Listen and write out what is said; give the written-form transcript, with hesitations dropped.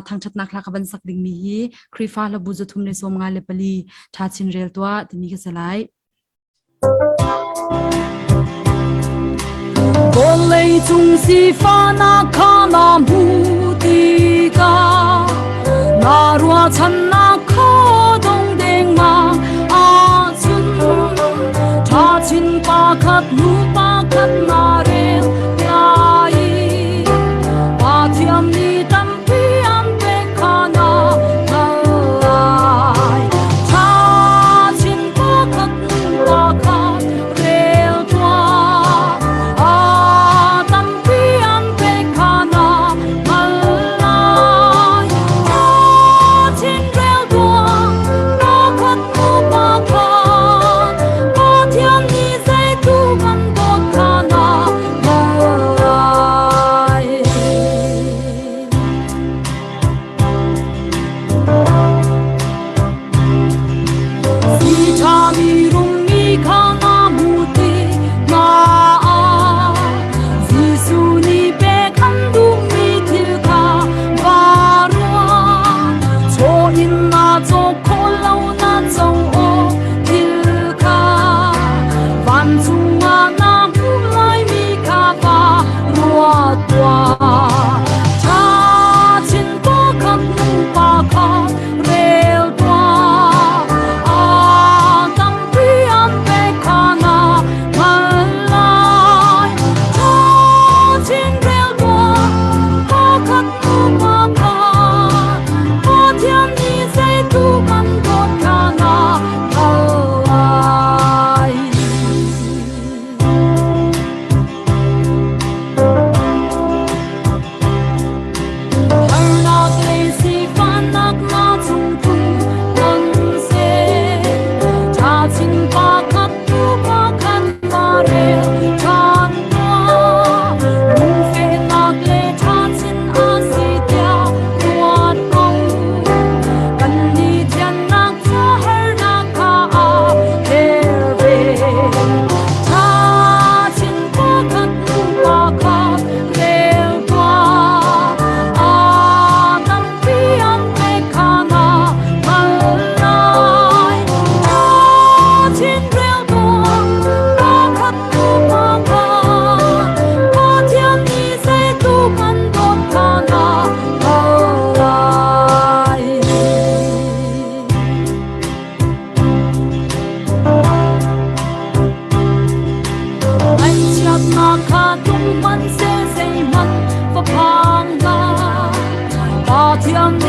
ทางชัดนักลักบันสักดิ่งมีครีฟ้าและบุจทุมในสมงานเลปลีชาชินเรลตัวที่มีกระสลายโบเลยจุงสีฟ้านาคานามูติกานารัวฉันนาคาดงเดงมาอาจุนชาชินปาคัดนูปาคัดนาเรลยายปาเทียมนีตัมพีอัมเปคานาทลายชาชินปาคัดนูปาคัดเรลตัวตัมพีอัมเปคานาทลายชาชินเรลตัวปาคัดนูปาคัดปาเทียมนีใจตูกันโดดคานาทลายสีชามีรุมมีข้านามูตินาสีสุนีเปคันดูมีทิลคาบารัวโชอินนาโจโคลาวนาโจโอทิลคาวันจุงานามูไลมีคาบารัวตัวชาชินปาคัดนูปาคัดเรลตัวตัมพีอัมเปคานาทลายชาชินเรลตัวปาคัดนูปาคัดปาเทียมนีใจตูกันโดดคานาทลายHarnak lesi fanak na tungtu nanse Chachin pakat tu pakat mare chan tua Mufe nak le chachin asitya ruat kong Kan ni tian nak cha harnak ka a herve Chachin pakat tu pakat rel tuaตัมพีอัมเปคานาทลายชาชินเรลตัวปาคัดนูปาคัดปาเทียมนีใจตูกันโดดคานาทลายอันชักนาคาตุงมันเซมันฟะพังกาปาเทียมนี